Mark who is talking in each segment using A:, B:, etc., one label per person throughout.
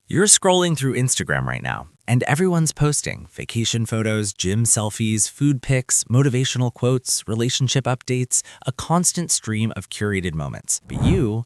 A: You're scrolling through Instagram right now, and everyone's posting vacation photos, gym selfies, food pics, motivational quotes, relationship updates, a constant stream of curated moments. But you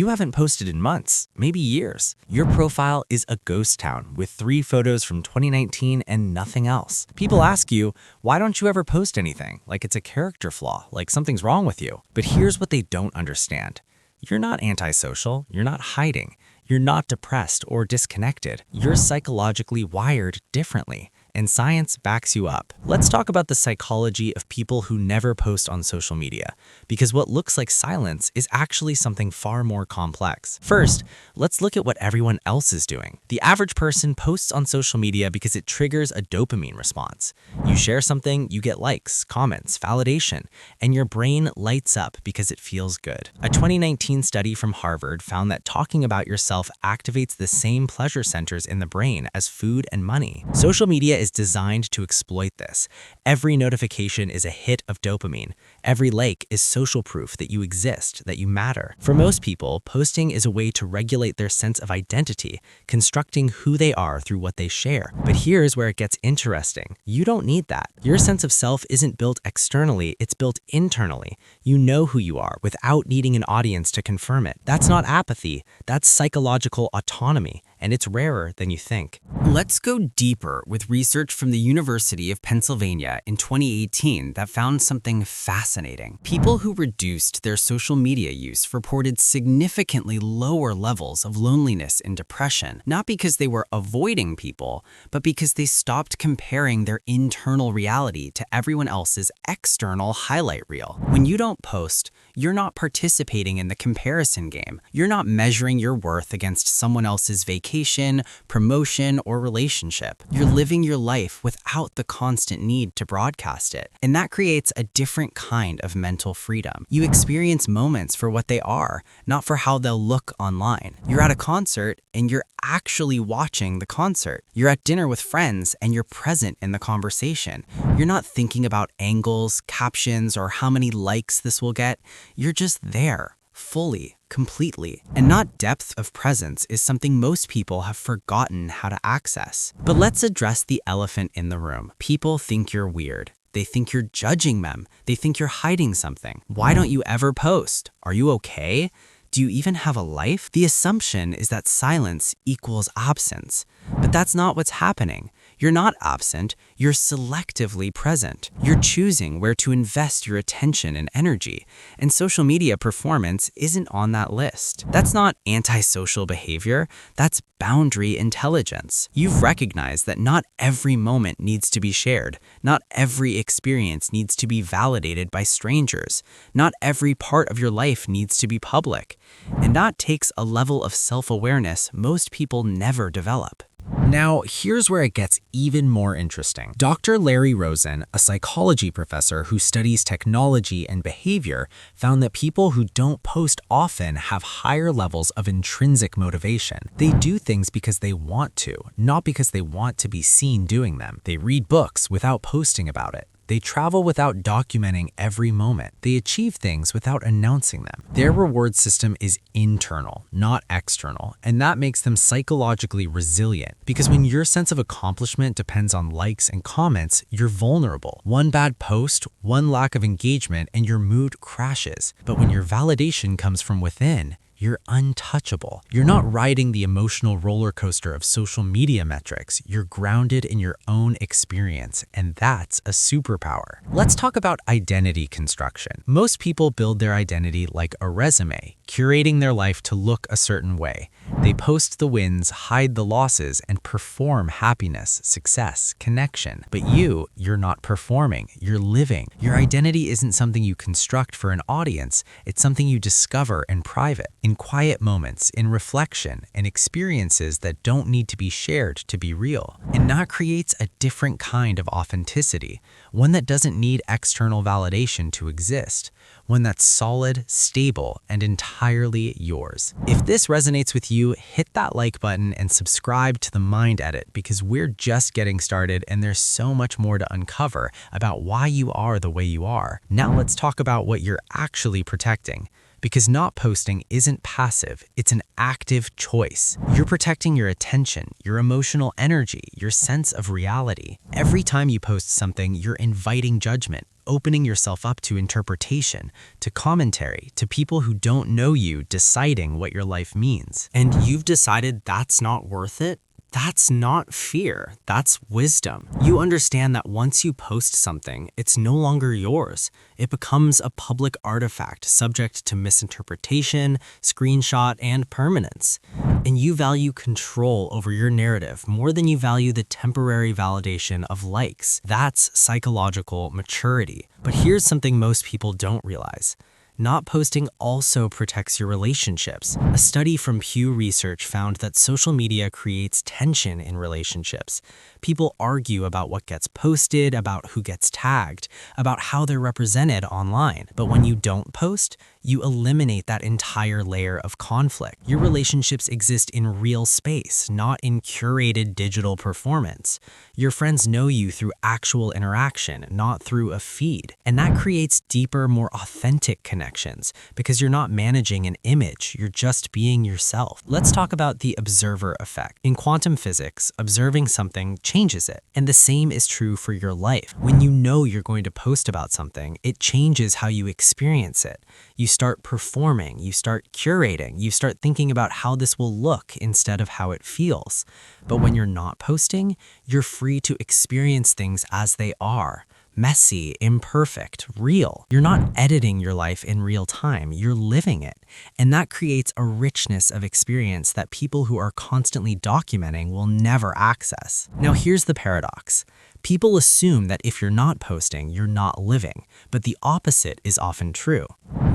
A: haven't posted in months, maybe years. Your profile is a ghost town with 3 photos from 2019 and nothing else. People ask you, why don't you ever post anything? Like it's a character flaw, like something's wrong with you. But here's what they don't understand. You're not antisocial, you're not hiding. You're not depressed or disconnected. You're psychologically wired differently, and science backs you up. Let's talk about the psychology of people who never post on social media, because what looks like silence is actually something far more complex. First, let's look at what everyone else is doing. The average person posts on social media because it triggers a dopamine response. You share something, you get likes, comments, validation, and your brain lights up because it feels good. A 2019 study from Harvard found that talking about yourself activates the same pleasure centers in the brain as food and money. Social media is designed to exploit this. Every notification is a hit of dopamine. Every like is social proof that you exist, that you matter. For most people, posting is a way to regulate their sense of identity, constructing who they are through what they share. But here's where it gets interesting. You don't need that. Your sense of self isn't built externally, it's built internally. You know who you are without needing an audience to confirm it. That's not apathy, that's psychological autonomy, and it's rarer than you think.
B: Let's go deeper with research from the University of Pennsylvania in 2018 that found something fascinating. People who reduced their social media use reported significantly lower levels of loneliness and depression, not because they were avoiding people, but because they stopped comparing their internal reality to everyone else's external highlight reel. When you don't post, you're not participating in the comparison game. You're not measuring your worth against someone else's vacation, promotion, or relationship. You're living your life without the constant need to broadcast it. And that creates a different kind of mental freedom. You experience moments for what they are, not for how they'll look online. You're at a concert and you're actually watching the concert. You're at dinner with friends and you're present in the conversation. You're not thinking about angles, captions, or how many likes this will get. You're just there, fully, completely. And not depth of presence is something most people have forgotten how to access. But let's address the elephant in the room. People think you're weird. They think you're judging them. They think you're hiding something. Why don't you ever post? Are you okay? Do you even have a life? The assumption is that silence equals absence. But that's not what's happening. You're not absent, you're selectively present. You're choosing where to invest your attention and energy, and social media performance isn't on that list. That's not antisocial behavior, that's boundary intelligence. You've recognized that not every moment needs to be shared, not every experience needs to be validated by strangers, not every part of your life needs to be public. And that takes a level of self-awareness most people never develop.
A: Now, here's where it gets even more interesting. Dr. Larry Rosen, a psychology professor who studies technology and behavior, found that people who don't post often have higher levels of intrinsic motivation. They do things because they want to, not because they want to be seen doing them. They read books without posting about it. They travel without documenting every moment. They achieve things without announcing them. Their reward system is internal, not external, and that makes them psychologically resilient. Because when your sense of accomplishment depends on likes and comments, you're vulnerable. One bad post, one lack of engagement, and your mood crashes. But when your validation comes from within, you're untouchable. You're not riding the emotional roller coaster of social media metrics. You're grounded in your own experience, and that's a superpower. Let's talk about identity construction. Most people build their identity like a resume, curating their life to look a certain way. They post the wins, hide the losses, and perform happiness, success, connection. But you're not performing, you're living. Your identity isn't something you construct for an audience, it's something you discover in private, in quiet moments, in reflection, and experiences that don't need to be shared to be real. And that creates a different kind of authenticity, one that doesn't need external validation to exist, one that's solid, stable, and entirely yours. If this resonates with you, hit that like button and subscribe to the Mind Edit because we're just getting started and there's so much more to uncover about why you are the way you are. Now let's talk about what you're actually protecting. Because not posting isn't passive, it's an active choice. You're protecting your attention, your emotional energy, your sense of reality. Every time you post something, you're inviting judgment, opening yourself up to interpretation, to commentary, to people who don't know you deciding what your life means.
B: And you've decided that's not worth it? That's not fear, that's wisdom. You understand that once you post something, it's no longer yours. It becomes a public artifact subject to misinterpretation, screenshot, and permanence. And you value control over your narrative more than you value the temporary validation of likes. That's psychological maturity. But here's something most people don't realize. Not posting also protects your relationships. A study from Pew Research found that social media creates tension in relationships. People argue about what gets posted, about who gets tagged, about how they're represented online. But when you don't post, you eliminate that entire layer of conflict. Your relationships exist in real space, not in curated digital performance. Your friends know you through actual interaction, not through a feed. And that creates deeper, more authentic connections because you're not managing an image, you're just being yourself. Let's talk about the observer effect. In quantum physics, observing something changes it. And the same is true for your life. When you know you're going to post about something, it changes how you experience it. You start performing, you start curating, you start thinking about how this will look instead of how it feels. But when you're not posting, you're free to experience things as they are. Messy, imperfect, real. You're not editing your life in real time, you're living it. And that creates a richness of experience that people who are constantly documenting will never access. Now here's the paradox. People assume that if you're not posting, you're not living, but the opposite is often true.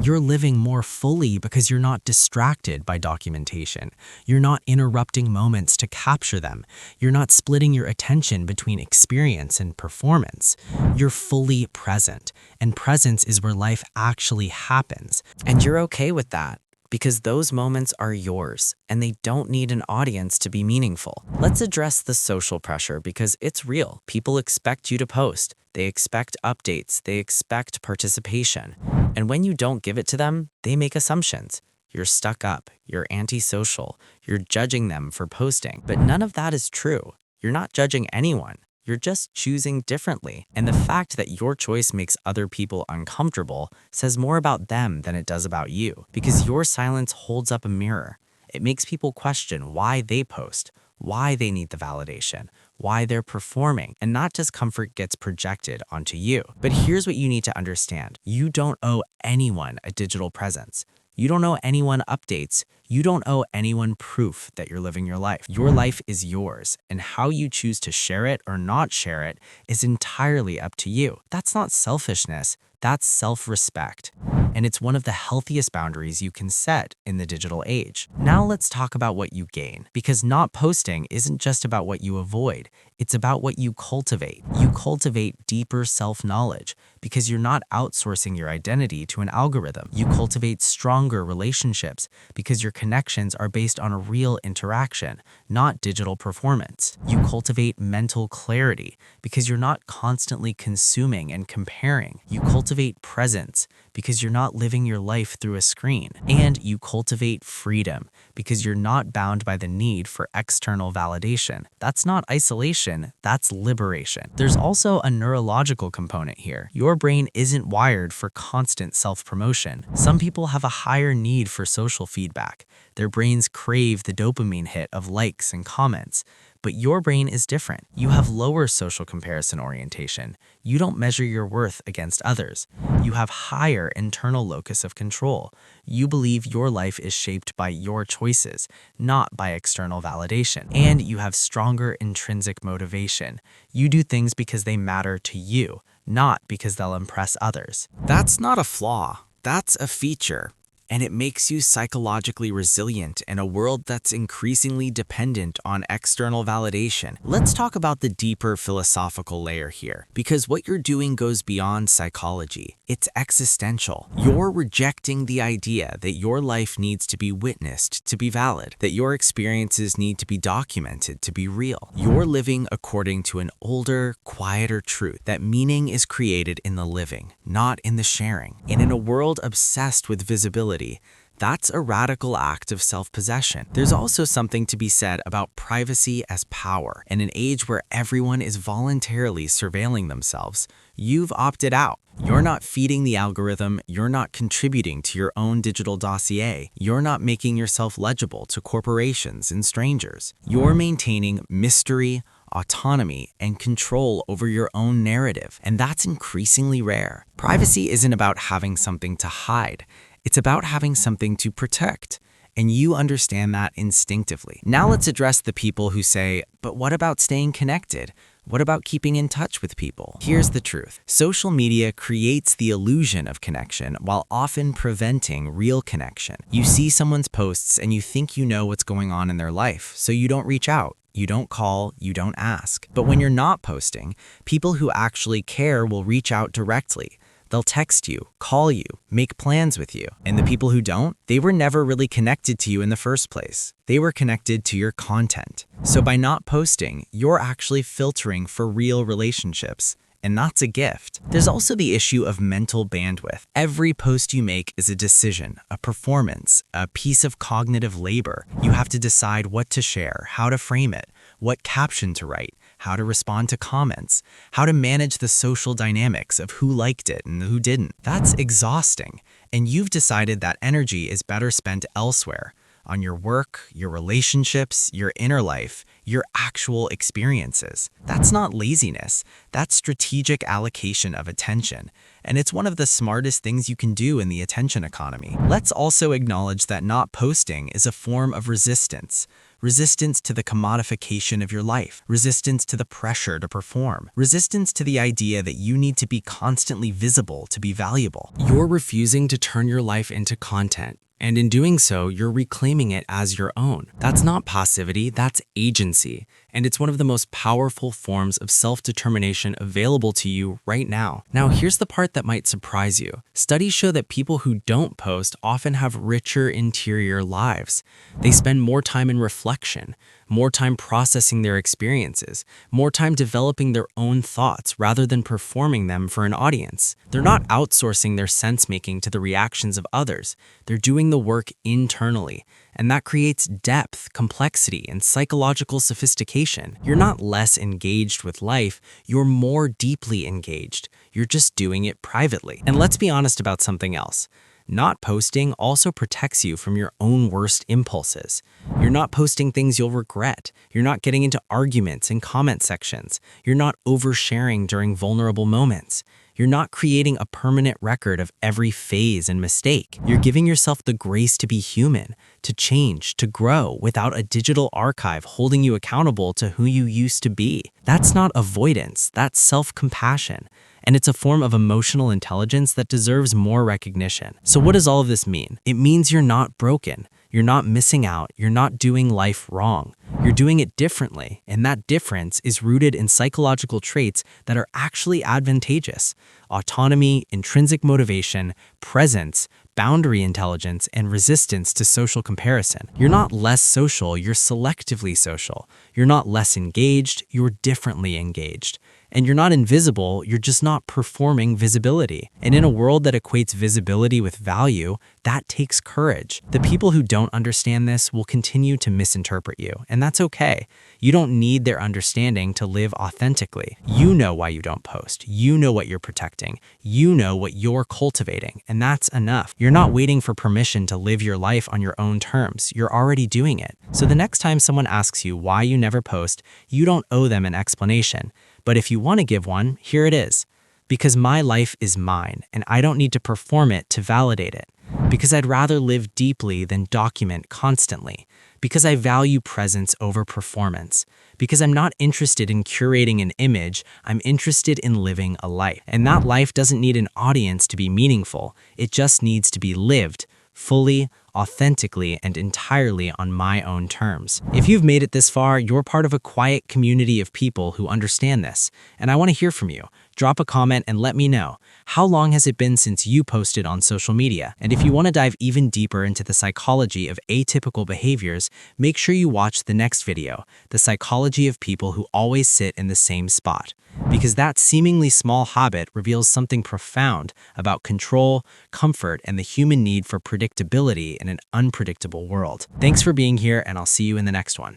B: You're living more fully because you're not distracted by documentation. You're not interrupting moments to capture them. You're not splitting your attention between experience and performance. You're fully present, and presence is where life actually happens.
C: And you're okay with that, because those moments are yours, and they don't need an audience to be meaningful. Let's address the social pressure because it's real. People expect you to post. They expect updates. They expect participation. And when you don't give it to them, they make assumptions. You're stuck up. You're antisocial. You're judging them for posting. But none of that is true. You're not judging anyone. You're just choosing differently. And the fact that your choice makes other people uncomfortable says more about them than it does about you. Because your silence holds up a mirror. It makes people question why they post, why they need the validation, why they're performing, and not discomfort gets projected onto you. But here's what you need to understand. You don't owe anyone a digital presence. You don't owe anyone updates. You don't owe anyone proof that you're living your life. Your life is yours, and how you choose to share it or not share it is entirely up to you. That's not selfishness, that's self-respect. And it's one of the healthiest boundaries you can set in the digital age. Now let's talk about what you gain, because not posting isn't just about what you avoid, it's about what you cultivate. You cultivate deeper self-knowledge because you're not outsourcing your identity to an algorithm. You cultivate stronger relationships because your connections are based on a real interaction, not digital performance. You cultivate mental clarity because you're not constantly consuming and comparing. You cultivate presence because you're not living your life through a screen. And you cultivate freedom because you're not bound by the need for external validation. That's not isolation, that's liberation. There's also a neurological component here. Your brain isn't wired for constant self-promotion. Some people have a higher need for social feedback. Their brains crave the dopamine hit of likes and comments. But your brain is different. You have lower social comparison orientation. You don't measure your worth against others. You have higher internal locus of control. You believe your life is shaped by your choices, not by external validation. And you have stronger intrinsic motivation. You do things because they matter to you, not because they'll impress others.
B: That's not a flaw, that's a feature. And it makes you psychologically resilient in a world that's increasingly dependent on external validation. Let's talk about the deeper philosophical layer here, because what you're doing goes beyond psychology. It's existential. You're rejecting the idea that your life needs to be witnessed to be valid, that your experiences need to be documented to be real. You're living according to an older, quieter truth that meaning is created in the living, not in the sharing. And in a world obsessed with visibility, visibility. That's a radical act of self-possession. There's also something to be said about privacy as power. In an age where everyone is voluntarily surveilling themselves, you've opted out. You're not feeding the algorithm, you're not contributing to your own digital dossier, you're not making yourself legible to corporations and strangers. You're maintaining mystery, autonomy, and control over your own narrative, and that's increasingly rare. Privacy isn't about having something to hide. It's about having something to protect, and you understand that instinctively. Now let's address the people who say, but what about staying connected? What about keeping in touch with people? Here's the truth. Social media creates the illusion of connection while often preventing real connection. You see someone's posts and you think you know what's going on in their life, so you don't reach out. You don't call, you don't ask. But when you're not posting, people who actually care will reach out directly. They'll text you, call you, make plans with you. And the people who don't, they were never really connected to you in the first place. They were connected to your content. So by not posting, you're actually filtering for real relationships. And that's a gift. There's also the issue of mental bandwidth. Every post you make is a decision, a performance, a piece of cognitive labor. You have to decide what to share, how to frame it, what caption to write, how to respond to comments, how to manage the social dynamics of who liked it and who didn't. That's exhausting, and you've decided that energy is better spent elsewhere, on your work, your relationships, your inner life, your actual experiences. That's not laziness, that's strategic allocation of attention, and it's one of the smartest things you can do in the attention economy. Let's also acknowledge that not posting is a form of resistance. Resistance to the commodification of your life, resistance to the pressure to perform, resistance to the idea that you need to be constantly visible to be valuable. You're refusing to turn your life into content. And in doing so, you're reclaiming it as your own. That's not passivity, that's agency. And it's one of the most powerful forms of self-determination available to you right now. Now, here's the part that might surprise you. Studies show that people who don't post often have richer interior lives. They spend more time in reflection, more time processing their experiences, more time developing their own thoughts rather than performing them for an audience. They're not outsourcing their sense-making to the reactions of others. They're doing the work internally, and that creates depth, complexity, and psychological sophistication. You're not less engaged with life, you're more deeply engaged. You're just doing it privately. And let's be honest about something else. Not posting also protects you from your own worst impulses. You're not posting things you'll regret. You're not getting into arguments in comment sections. You're not oversharing during vulnerable moments. You're not creating a permanent record of every phase and mistake. You're giving yourself the grace to be human, to change, to grow without a digital archive holding you accountable to who you used to be. That's not avoidance, that's self-compassion. And it's a form of emotional intelligence that deserves more recognition. So what does all of this mean? It means you're not broken. You're not missing out. You're not doing life wrong. You're doing it differently, and that difference is rooted in psychological traits that are actually advantageous. Autonomy, intrinsic motivation, presence, boundary intelligence, and resistance to social comparison. You're not less social, you're selectively social. You're not less engaged, you're differently engaged. And you're not invisible, you're just not performing visibility. And in a world that equates visibility with value, that takes courage. The people who don't understand this will continue to misinterpret you, and that's okay. You don't need their understanding to live authentically. You know why you don't post. You know what you're protecting. You know what you're cultivating, and that's enough. You're not waiting for permission to live your life on your own terms. You're already doing it. So the next time someone asks you why you never post, you don't owe them an explanation. But if you want to give one, here it is. Because my life is mine, and I don't need to perform it to validate it. Because I'd rather live deeply than document constantly. Because I value presence over performance. Because I'm not interested in curating an image, I'm interested in living a life. And that life doesn't need an audience to be meaningful. It just needs to be lived, fully, authentically and entirely on my own terms. If you've made it this far, you're part of a quiet community of people who understand this, and I want to hear from you. Drop a comment and let me know. How long has it been since you posted on social media? And if you want to dive even deeper into the psychology of atypical behaviors, make sure you watch the next video, The Psychology of People Who Always Sit in the Same Spot. Because that seemingly small habit reveals something profound about control, comfort, and the human need for predictability in an unpredictable world. Thanks for being here, and I'll see you in the next one.